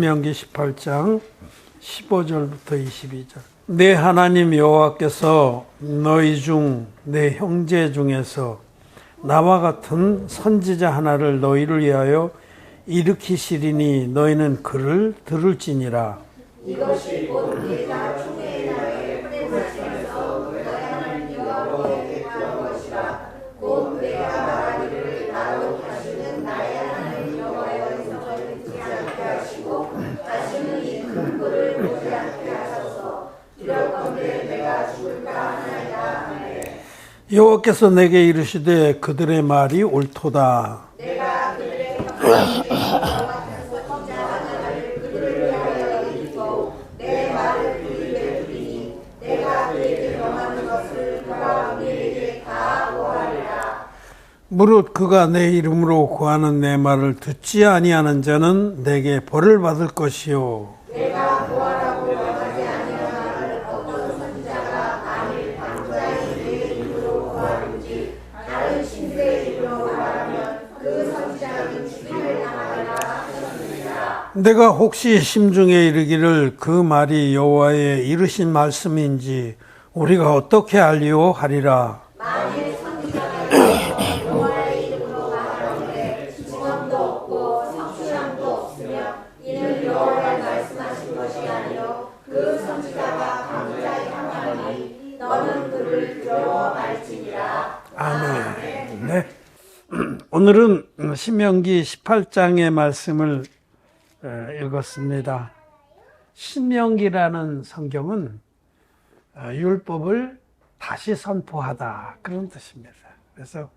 신명기 18장 15절부터 22절. 내 하나님 여호와께서 너희 중 내 형제 중에서 나와 같은 선지자 하나를 너희를 위하여 일으키시리니 너희는 그를 들을지니라. 이것이 곧 내가 총회의 날에 푸른산에서 너희 하나님 여호와께 대한 것이라. 곧 내가 말하기를 나로 다시는 나의 하나님 여호와의 음성을 듣지 않게 하시고 다시는 이 큰 꼴을 보지 않게 하소서. 두렵건대 내가 죽을까 하나이다. 아멘. 여호와께서 내게 이르시되 그들의 말이 옳도다. 내가 그들의 형제와 같은 선지자 하나를 그들을 위하여 일으키고 내 말을 그들에게 두리니 내가 그에게 명하는 것을 그가 우리에게 다 고하리라. 무릇 그가 내 이름으로 구하는 내 말을 듣지 아니하는 자는 내게 벌을 받을 것이요. 내가 고하라고 명하지 아니한 말을 어떤 선지자가 만일 방자히 내 이름으로 고하든지 다른 신들의 이름으로 말하면 그 선지자는 죽임을 당하리라 하셨느니라. 내가 혹시 심중에 이르기를 그 말이 여호와의 이르신 말씀인지 우리가 어떻게 알리오 하리라. 만일 선지자가 일어나서 여호와의 이름으로 말하는데 증언도 없고 성취함도 없으며 이는 여호와의 말씀하신 것이 아니요 그 선지자가 방자히 함하니 너는 그를 두려워 말지니라. 아멘. 네. 오늘은 신명기 18장의 말씀을 읽었습니다. 신명기라는 성경은 율법을 다시 선포하다 그런 뜻입니다. 그래서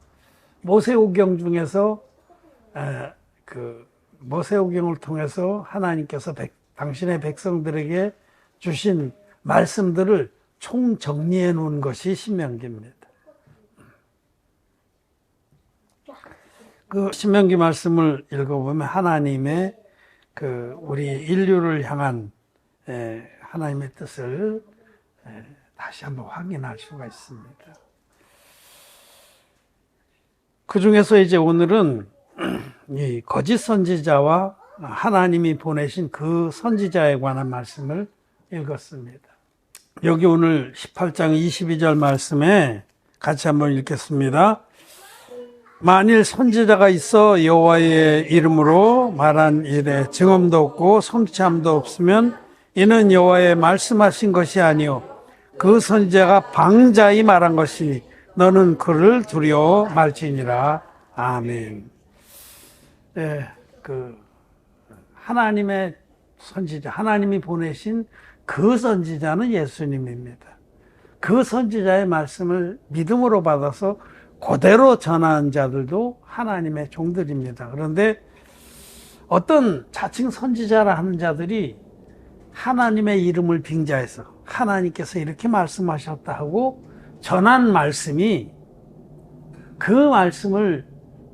모세오경 중에서 그 모세오경을 통해서 하나님께서 당신의 백성들에게 주신 말씀들을 총정리해 놓은 것이 신명기입니다. 그 신명기 말씀을 읽어보면 하나님의 그 우리 인류를 향한 하나님의 뜻을 다시 한번 확인할 수가 있습니다. 그 중에서 이제 오늘은 이 거짓 선지자와 하나님이 보내신 그 선지자에 관한 말씀을 읽었습니다. 여기 오늘 18장 22절 말씀에 같이 한번 읽겠습니다. 만일 선지자가 있어 여호와의 이름으로 말한 일에 증언도 없고 성취함도 없으면 이는 여호와의 말씀하신 것이 아니요 그 선지자가 방자히 말한 것이니 너는 그를 두려워 말지니라. 아멘. 그 하나님의 선지자, 하나님이 보내신 그 선지자는 예수님입니다. 그 선지자의 말씀을 믿음으로 받아서 그대로 전한 자들도 하나님의 종들입니다. 그런데 어떤 자칭 선지자라 하는 자들이 하나님의 이름을 빙자해서 하나님께서 이렇게 말씀하셨다 하고 전한 말씀이 그 말씀을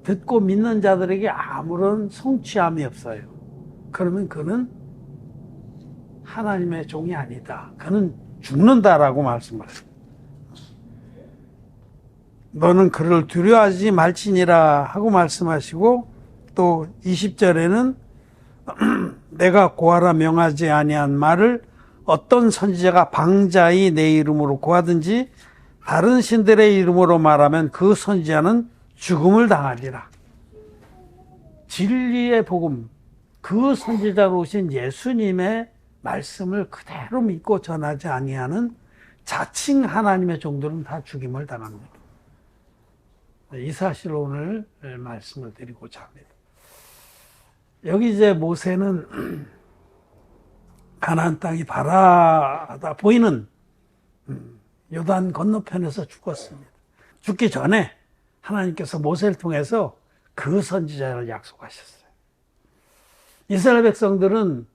듣고 믿는 자들에게 아무런 성취함이 없어요. 그러면 그는 하나님의 종이 아니다. 그는 죽는다라고 말씀하세요. 너는 그를 두려워하지 말지니라 하고 말씀하시고 또 20절에는 내가 고하라 명하지 아니한 말을 어떤 선지자가 방자히 내 이름으로 고하든지 다른 신들의 이름으로 말하면 그 선지자는 죽음을 당하리라. 진리의 복음, 그 선지자로 오신 예수님의 말씀을 그대로 믿고 전하지 아니하는 자칭 하나님의 종들은 다 죽임을 당합니다. 이 사실을 오늘 말씀을 드리고자 합니다. 여기 이제 모세는 가나안 땅이 바라다 보이는 요단 건너편에서 죽었습니다. 죽기 전에 하나님께서 모세를 통해서 그 선지자를 약속하셨어요. 이스라엘 백성들은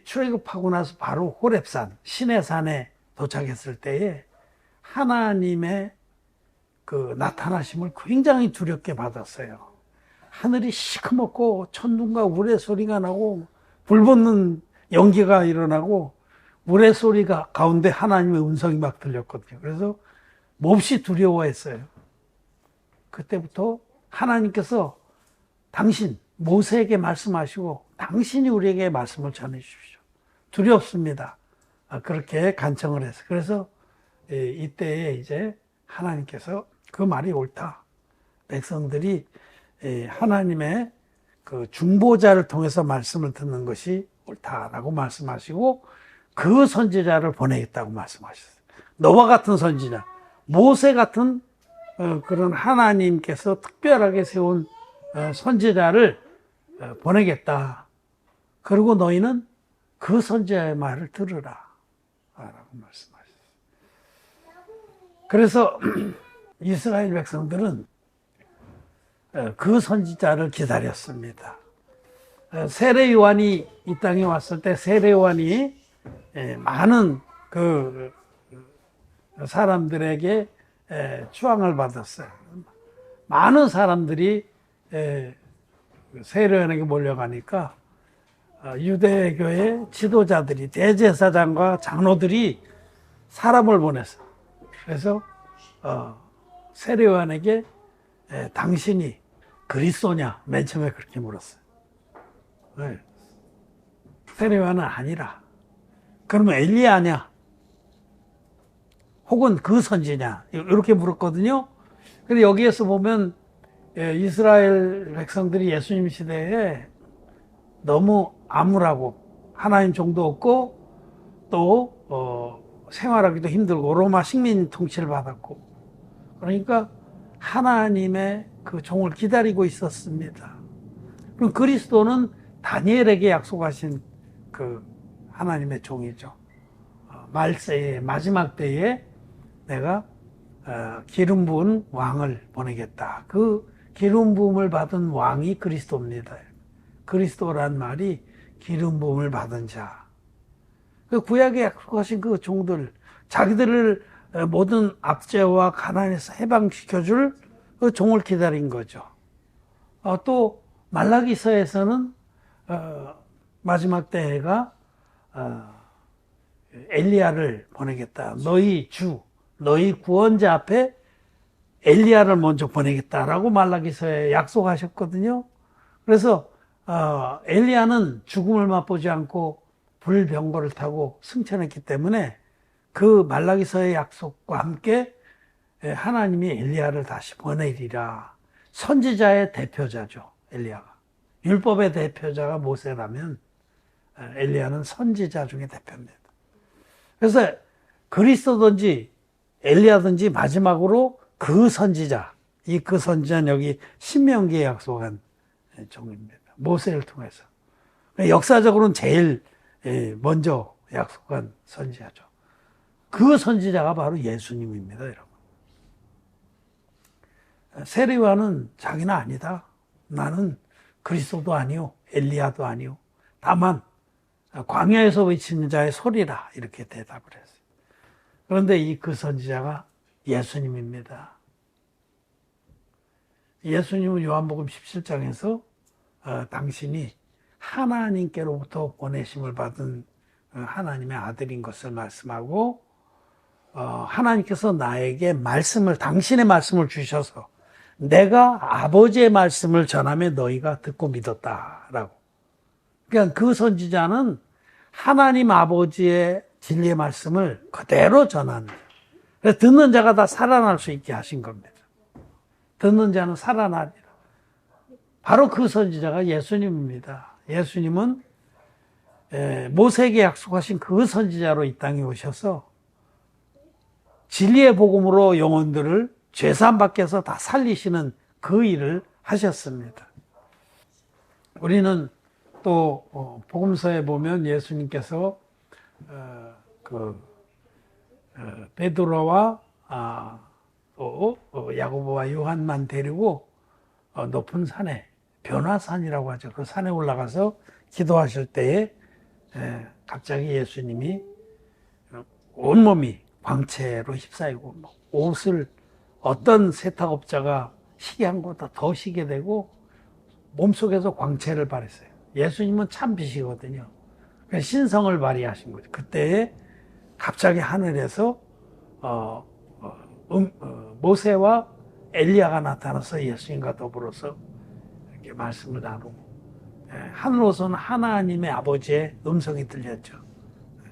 출애굽하고 나서 바로 호렙산, 시내산에 도착했을 때에 하나님의 그 나타나심을 굉장히 두렵게 받았어요. 하늘이 시커멓고 천둥과 우레 소리가 나고 불 붙는 연기가 일어나고 우레 소리가 가운데 하나님의 음성이 막 들렸거든요. 그래서 몹시 두려워했어요. 그때부터 하나님께서 당신 모세에게 말씀하시고 당신이 우리에게 말씀을 전해 주십시오. 두렵습니다. 그렇게 간청을 해서. 그래서 이때에 이제 하나님께서 그 말이 옳다. 백성들이 하나님의 그 중보자를 통해서 말씀을 듣는 것이 옳다라고 말씀하시고 그 선지자를 보내겠다고 말씀하셨어요. 너와 같은 선지자, 모세 같은 그런 하나님께서 특별하게 세운 선지자를 보내겠다. 그리고 너희는 그 선지자의 말을 들으라 라고 말씀하셨어요. 그래서 이스라엘 백성들은 그 선지자를 기다렸습니다. 세례 요한이 이 땅에 왔을 때 세례 요한이 많은 그 사람들에게 추앙을 받았어요. 많은 사람들이 세례 요한에게 몰려가니까 유대교의 지도자들이 대제사장과 장로들이 사람을 보냈어요. 그래서 세례 요한에게 당신이 그리스도냐? 맨 처음에 그렇게 물었어요. 네. 세례 요한은 아니라. 그러면 엘리야냐? 혹은 그 선지냐? 이렇게 물었거든요. 근데 여기에서 보면 이스라엘 백성들이 예수님 시대에 너무 암울하고 하나님 정도 없고 또 생활하기도 힘들고 로마 식민 통치를 받았고 그러니까 하나님의 그 종을 기다리고 있었습니다. 그럼 그리스도는 다니엘에게 약속하신 그 하나님의 종이죠. 말세에 마지막 때에 내가 기름 부은 왕을 보내겠다. 그 기름 부음을 받은 왕이 그리스도입니다. 그리스도란 말이 기름 부음을 받은 자. 그 구약에 약속하신 그 종들, 자기들을 모든 압제와 가난에서 해방시켜줄 그 종을 기다린 거죠. 또 말라기서에서는 마지막 때가 엘리야를 보내겠다. 너희 주, 너희 구원자 앞에 엘리야를 먼저 보내겠다라고 말라기서에 약속하셨거든요. 그래서 엘리야는 죽음을 맛보지 않고 불병거를 타고 승천했기 때문에 그 말라기서의 약속과 함께 하나님이 엘리야를 다시 보내리라. 선지자의 대표자죠, 엘리야가. 율법의 대표자가 모세라면 엘리야는 선지자 중에 대표입니다. 그래서 그리스도든지 엘리야든지 마지막으로 그 선지자, 그 선지자는 여기 신명기에 약속한 종입니다. 모세를 통해서. 역사적으로는 제일 먼저 약속한 선지자죠. 그 선지자가 바로 예수님입니다, 여러분. 세례 요한은 자기는 아니다. 나는 그리스도도 아니요, 엘리야도 아니요. 다만 광야에서 외치는 자의 소리라 이렇게 대답을 했어요. 그런데 그 선지자가 예수님입니다. 예수님은 요한복음 17장에서 당신이 하나님께로부터 보내심을 받은 하나님의 아들인 것을 말씀하고 하나님께서 나에게 당신의 말씀을 주셔서 내가 아버지의 말씀을 전하며 너희가 듣고 믿었다라고. 그러니까 그 선지자는 하나님 아버지의 진리의 말씀을 그대로 전하는, 그래서 듣는 자가 다 살아날 수 있게 하신 겁니다. 듣는 자는 살아나리라. 바로 그 선지자가 예수님입니다. 예수님은 모세에게 약속하신 그 선지자로 이 땅에 오셔서 진리의 복음으로 영혼들을 죄사함 밖에서 다 살리시는 그 일을 하셨습니다. 우리는 또 복음서에 보면 예수님께서 베드로와 또 야고보와 요한만 데리고 높은 산에, 변화산이라고 하죠. 그 산에 올라가서 기도하실 때에 갑자기 예수님이 온몸이 광채로 휩싸이고 옷을 어떤 세탁업자가 시게 한 것보다 더 시게 되고 몸속에서 광채를 발했어요. 예수님은 참 빛이거든요. 신성을 발휘하신 거죠. 그때에 갑자기 하늘에서 모세와 엘리야가 나타나서 예수님과 더불어서 이렇게 말씀을 나누고 하늘로서는 하나님의 아버지의 음성이 들렸죠.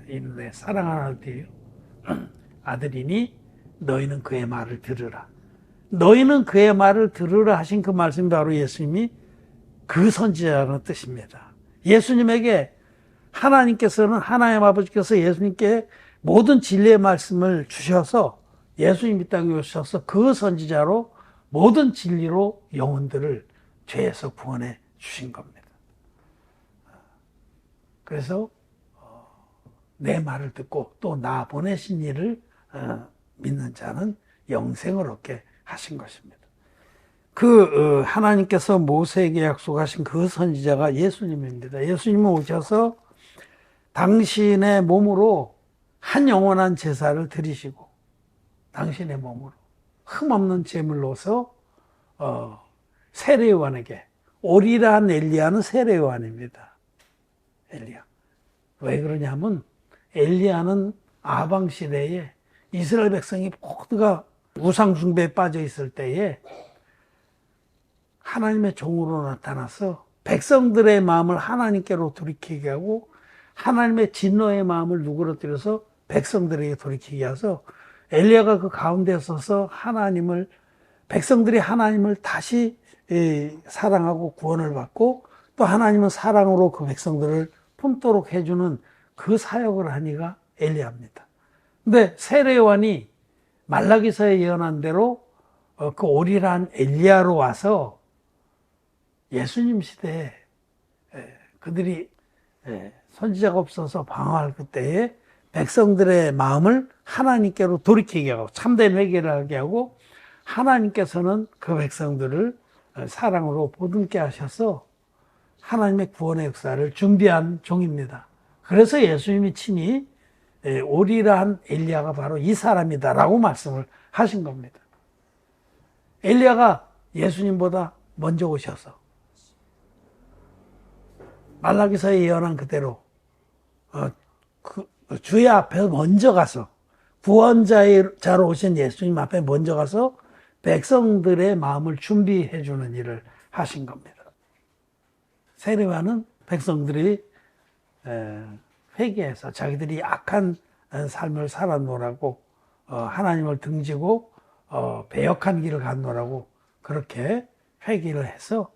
이내 사랑하는 아들이요. 아들이니 너희는 그의 말을 들으라. 너희는 그의 말을 들으라 하신 그 말씀이 바로 예수님이 그 선지자라는 뜻입니다. 예수님에게 하나님께서는 하나님 아버지께서 예수님께 모든 진리의 말씀을 주셔서 예수님 이 땅에 오셔서 그 선지자로 모든 진리로 영혼들을 죄에서 구원해 주신 겁니다. 그래서 내 말을 듣고 또 나 보내신 이를 믿는 자는 영생을 얻게 하신 것입니다. 하나님께서 모세에게 약속하신 그 선지자가 예수님입니다. 예수님은 오셔서 당신의 몸으로 한 영원한 제사를 드리시고 당신의 몸으로 흠없는 제물로서 세례요한에게, 오리란 엘리야는 세례요한입니다. 엘리야. 왜 그러냐면 엘리야는 아방 시대에 이스라엘 백성이 모두가 우상 숭배에 빠져 있을 때에 하나님의 종으로 나타나서 백성들의 마음을 하나님께로 돌이키게 하고 하나님의 진노의 마음을 누그러뜨려서 백성들에게 돌이키게 해서 엘리야가 그 가운데 서서 백성들이 하나님을 다시 사랑하고 구원을 받고 또 하나님은 사랑으로 그 백성들을 품도록 해주는 그 사역을 한 이가 엘리야입니다. 근데 세례요한이 말라기서에 예언한 대로 그 오리란 엘리야로 와서 예수님 시대에 그들이 선지자가 없어서 방황할 그때에 백성들의 마음을 하나님께로 돌이키게 하고 참된 회개를 하게 하고 하나님께서는 그 백성들을 사랑으로 보듬게 하셔서 하나님의 구원의 역사를 준비한 종입니다. 그래서 예수님이 친히 오리란 엘리야가 바로 이 사람이다라고 말씀을 하신 겁니다. 엘리야가 예수님보다 먼저 오셔서 말라기서에 예언한 그대로 주의 앞에 먼저 가서 구원자로 오신 예수님 앞에 먼저 가서 백성들의 마음을 준비해 주는 일을 하신 겁니다. 세례요한은 백성들이 회개해서 자기들이 악한 삶을 살았노라고 하나님을 등지고 배역한 길을 갔노라고 그렇게 회개를 해서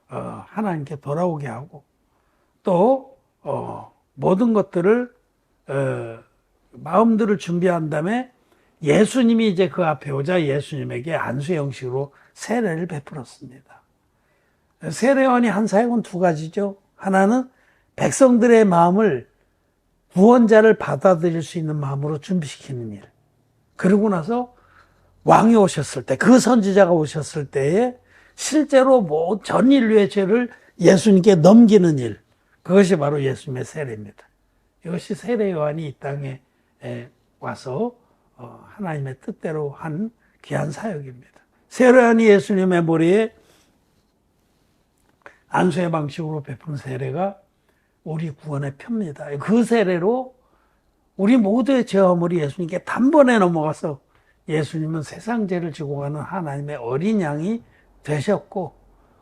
하나님께 돌아오게 하고 또 모든 것들을 마음들을 준비한 다음에 예수님이 이제 그 앞에 오자 예수님에게 안수의 형식으로 세례를 베풀었습니다. 세례요한이 한 사역은 두 가지죠. 하나는 백성들의 마음을 구원자를 받아들일 수 있는 마음으로 준비시키는 일. 그러고 왕이 오셨을 때, 그 선지자가 오셨을 때에 실제로 전 인류의 죄를 예수님께 넘기는 일. 그것이 바로 예수님의 세례입니다. 이것이 세례요한이 이 땅에 와서 하나님의 뜻대로 한 귀한 사역입니다. 세례요한이 예수님의 머리에 안수의 방식으로 베푼 세례가 우리 구원의 표입니다. 그 세례로 우리 모두의 죄화물이 예수님께 단번에 넘어가서 예수님은 세상 죄를 지고 가는 하나님의 어린 양이 되셨고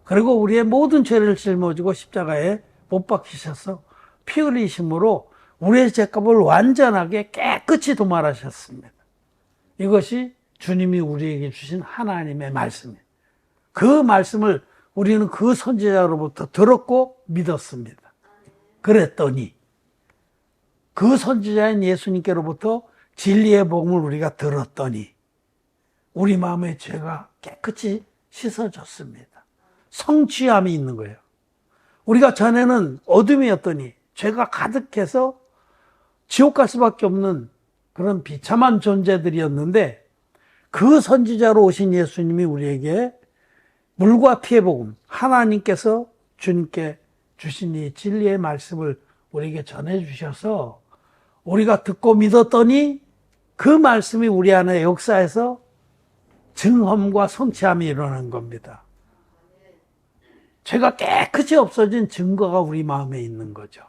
그리고 우리의 모든 죄를 짊어지고 십자가에 못 박히셔서 피 흘리심으로 우리의 죄값을 완전하게 깨끗이 도말하셨습니다. 이것이 주님이 우리에게 주신 하나님의 말씀이에요. 그 말씀을 우리는 그 선지자로부터 들었고 믿었습니다. 그랬더니 그 선지자인 예수님께로부터 진리의 복음을 우리가 들었더니 우리 마음의 죄가 깨끗이 씻어졌습니다. 성취함이 있는 거예요. 우리가 전에는 어둠이었더니 죄가 가득해서 지옥 갈 수밖에 없는 그런 비참한 존재들이었는데 그 선지자로 오신 예수님이 우리에게 물과 피의 복음, 하나님께서 주님께 주신 이 진리의 말씀을 우리에게 전해주셔서 우리가 듣고 믿었더니 그 말씀이 우리 안에 역사에서 증험과 성취함이 일어난 겁니다. 죄가 깨끗이 없어진 증거가 우리 마음에 있는 거죠.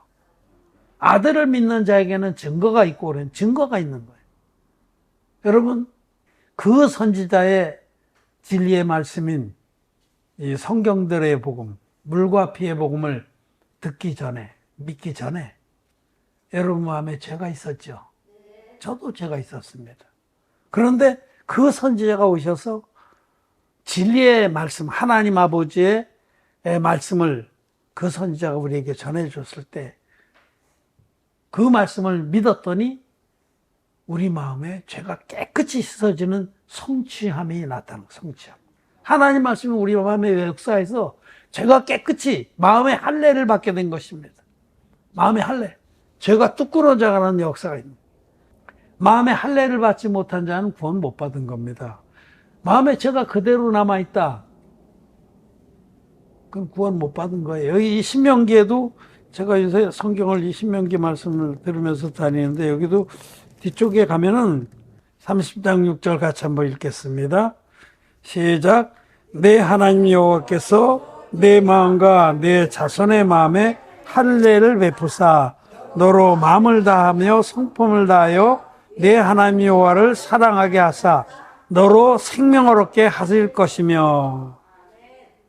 아들을 믿는 자에게는 증거가 있고 그런 증거가 있는 거예요. 여러분, 그 선지자의 진리의 말씀인 이 성경들의 복음, 물과 피의 복음을 듣기 전에, 믿기 전에 여러분 마음에 죄가 있었죠. 저도 죄가 있었습니다. 그런데 그 선지자가 오셔서 진리의 말씀, 하나님 아버지의 말씀을 그 선지자가 우리에게 전해줬을 때 그 말씀을 믿었더니 우리 마음에 죄가 깨끗이 씻어지는 성취함이 나타나는 성취함. 하나님 말씀이 우리 마음의 역사에서 죄가 깨끗이 마음의 할례를 받게 된 것입니다. 마음의 할례. 죄가 뚝 끊어져가는 역사가 있는. 마음의 할례를 받지 못한 자는 구원 못 받은 겁니다. 마음에 죄가 그대로 남아있다. 그럼 구원 못 받은 거예요. 여기 이 신명기에도 제가 요새 성경을 이 신명기 말씀을 들으면서 다니는데 여기도 뒤쪽에 가면은 30장 6절 같이 한번 읽겠습니다. 시작. 내 하나님 여호와께서 내 마음과 내 자손의 마음에 할례를 베푸사 너로 마음을 다하며 성품을 다하여 내 하나님 여호와를 사랑하게 하사 너로 생명을 얻게 하실 것이며.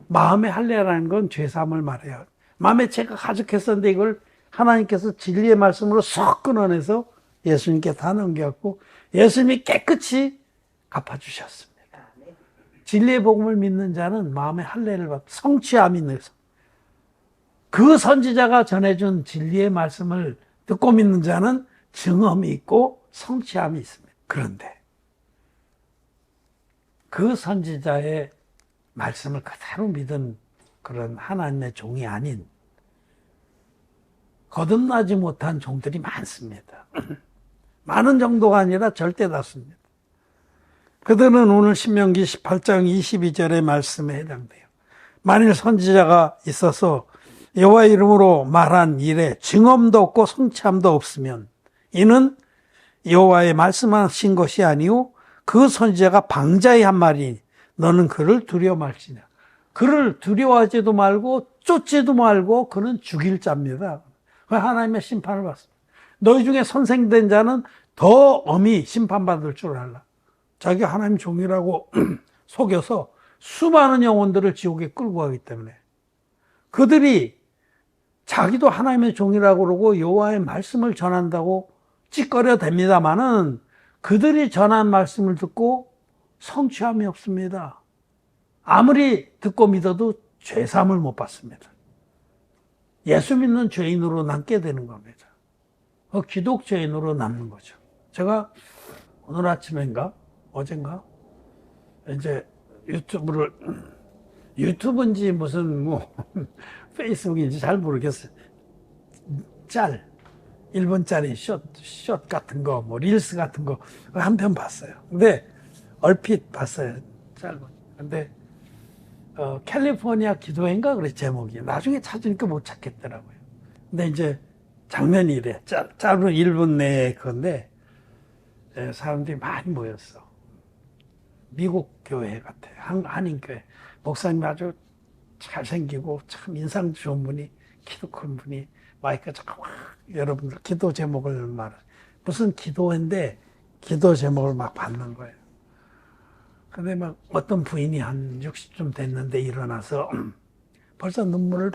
마음의 할례라는 건 죄사함을 말해요. 마음에 죄가 가득했었는데 이걸 하나님께서 진리의 말씀으로 쏙 끊어내서 예수님께 다 넘겨갖고 예수님이 깨끗이 갚아주셨습니다. 진리의 복음을 믿는 자는 마음의 할례를 받고 성취함이 있는 그 선지자가 전해준 진리의 말씀을 듣고 믿는 자는 증언이 있고 성취함이 있습니다. 그런데 그 선지자의 말씀을 그대로 믿은 그런 하나님의 종이 아닌 거듭나지 못한 종들이 많습니다. 많은 정도가 아니라 절대 다수입니다. 그들은 오늘 신명기 18장 22절의 말씀에 해당돼요. 만일 선지자가 있어서 여호와 이름으로 말한 일에 증언도 없고 성취함도 없으면 이는 여호와의 말씀하신 것이 아니요 그 선지자가 방자히 한 말이니 너는 그를 두려워 말지냐. 그를 두려워하지도 말고 쫓지도 말고 그는 죽일 자입니다. 하나님의 심판을 받습니다. 너희 중에 선생된 자는 더 엄히 심판받을 줄 알라. 자기 하나님 종이라고 속여서 수많은 영혼들을 지옥에 끌고 가기 때문에 그들이 자기도 하나님의 종이라고 그러고 여호와의 말씀을 전한다고 찌꺼려 댑니다마는 그들이 전한 말씀을 듣고 성취함이 없습니다. 아무리 듣고 믿어도 죄사함을 못 받습니다. 예수 믿는 죄인으로 남게 되는 겁니다. 기독죄인으로 남는 거죠. 제가 오늘 아침인가 어젠가 이제 유튜브인지 무슨 뭐 페이스북인지 잘 모르겠어요. 1분짜리 숏 같은 거, 뭐 릴스 같은 거 한 편 봤어요. 근데 얼핏 봤어요. 짧은. 근데 캘리포니아 기도회인가 그래 제목이. 나중에 찾으니까 못 찾겠더라고요. 근데 이제 장면이 이래. 짧은 1분 내에 그건데 사람들이 많이 모였어. 미국 교회 같아요. 한인교회. 목사님 아주 잘생기고 참 인상 좋은 분이, 키도 큰 분이 마이크 자꾸 여러분들 기도 제목을 무슨 기도회인데 기도 제목을 막 받는 거예요. 근데 막 어떤 부인이 한 60쯤 됐는데 일어나서 벌써 눈물이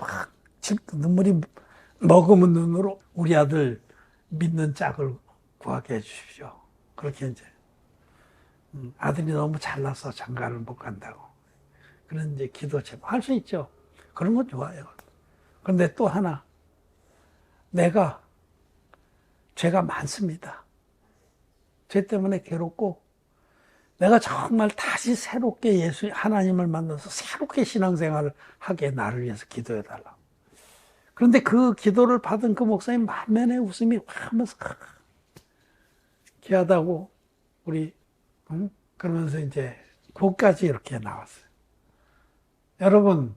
머금은 눈으로 우리 아들 믿는 짝을 구하게 해주십시오. 그렇게 이제 아들이 너무 잘나서 장가를 못 간다고. 그런 이제 기도 제목 할 수 있죠. 그런 건 좋아요. 그런데 또 하나, 내가 죄가 많습니다. 죄 때문에 괴롭고 내가 정말 다시 새롭게 하나님을 만나서 새롭게 신앙생활을 하게 나를 위해서 기도해달라. 그런데 그 기도를 받은 그 목사님 만면에 웃음이 확 하면서 귀하다고 우리 그러면서 이제 거기까지 이렇게 나왔어요. 여러분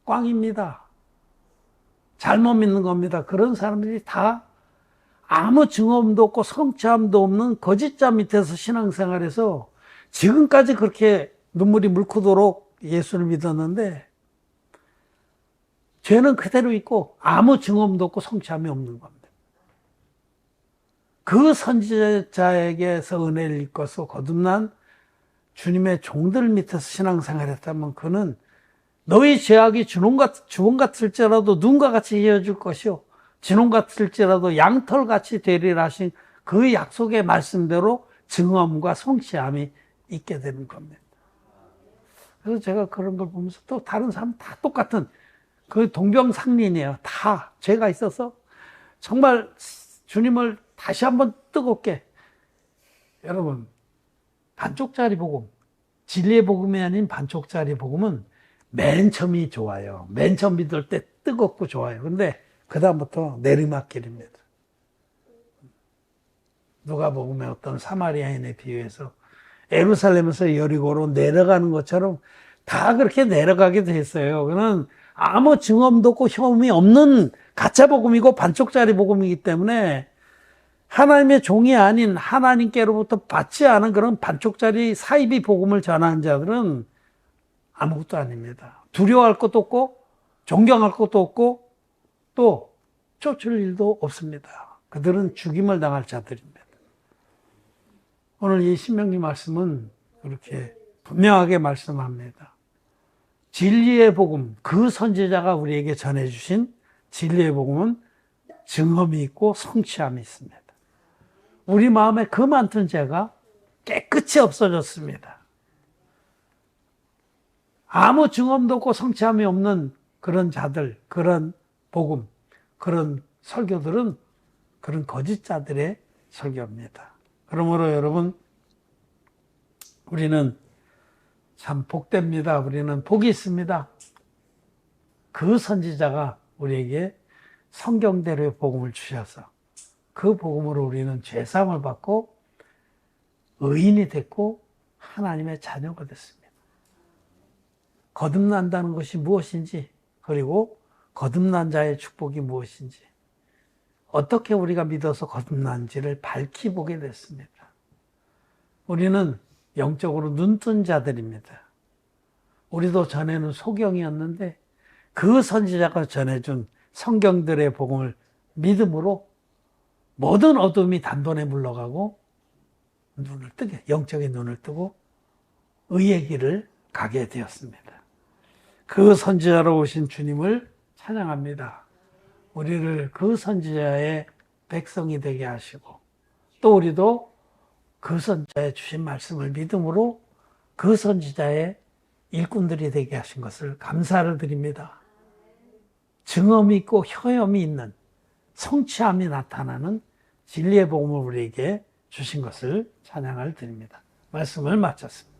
꽝입니다. 잘못 믿는 겁니다. 그런 사람들이 다 아무 증언도 없고 성취함도 없는 거짓자 밑에서 신앙생활해서 지금까지 그렇게 눈물이 물고도록 예수를 믿었는데 죄는 그대로 있고 아무 증언도 없고 성취함이 없는 겁니다. 그 선지자에게서 은혜를 입고서 거듭난 주님의 종들 밑에서 신앙생활했다면 그는 너희 죄악이 주홍 같을지라도 눈과 같이 이어질 것이요 진홍 같을지라도 양털같이 되리라 하신 그 약속의 말씀대로 증언과 성취함이 있게 되는 겁니다. 그래서 제가 그런 걸 보면서 또 다른 사람 다 똑같은 그 동병상련이에요. 다 죄가 있어서 정말 주님을 다시 한번 뜨겁게, 여러분, 반쪽짜리 복음, 진리의 복음이 아닌 반쪽짜리 복음은 맨 처음이 좋아요. 맨 처음 믿을 때 뜨겁고 좋아요. 근데 그다음부터 내리막길입니다. 누가복음의 어떤 사마리아인에 비유해서 예루살렘에서 여리고로 내려가는 것처럼 다 그렇게 내려가게 됐어요. 그는 아무 증언도 없고 혐의 없는 가짜 복음이고 반쪽짜리 복음이기 때문에 하나님의 종이 아닌 하나님께로부터 받지 않은 그런 반쪽짜리 사이비 복음을 전하는 자들은 아무것도 아닙니다. 두려워할 것도 없고 존경할 것도 없고 또 쫓을 일도 없습니다. 그들은 죽임을 당할 자들입니다. 오늘 이 신명기 말씀은 그렇게 분명하게 말씀합니다. 진리의 복음, 그 선지자가 우리에게 전해주신 진리의 복음은 증언이 있고 성취함이 있습니다. 우리 마음에 그 많던 죄가 깨끗이 없어졌습니다. 아무 증언도 없고 성취함이 없는 그런 자들, 그런 복음, 그런 설교들은 그런 거짓자들의 설교입니다. 그러므로 여러분, 우리는 참 복됩니다. 우리는 복이 있습니다. 그 선지자가 우리에게 성경대로의 복음을 주셔서 그 복음으로 우리는 죄사함을 받고 의인이 됐고 하나님의 자녀가 됐습니다. 거듭난다는 것이 무엇인지, 그리고 거듭난 자의 축복이 무엇인지, 어떻게 우리가 믿어서 거듭난지를 밝히 보게 됐습니다. 우리는 영적으로 눈뜬 자들입니다. 우리도 전에는 소경이었는데 그 선지자가 전해준 성경들의 복음을 믿음으로 모든 어둠이 단번에 물러가고 눈을 뜨게, 영적인 눈을 뜨고 의의 길을 가게 되었습니다. 그 선지자로 오신 주님을 찬양합니다. 우리를 그 선지자의 백성이 되게 하시고 또 우리도 그 선지자의 주신 말씀을 믿음으로 그 선지자의 일꾼들이 되게 하신 것을 감사를 드립니다. 증언이 있고 효염이 있는 성취함이 나타나는 진리의 복음을 우리에게 주신 것을 찬양을 드립니다. 말씀을 마쳤습니다.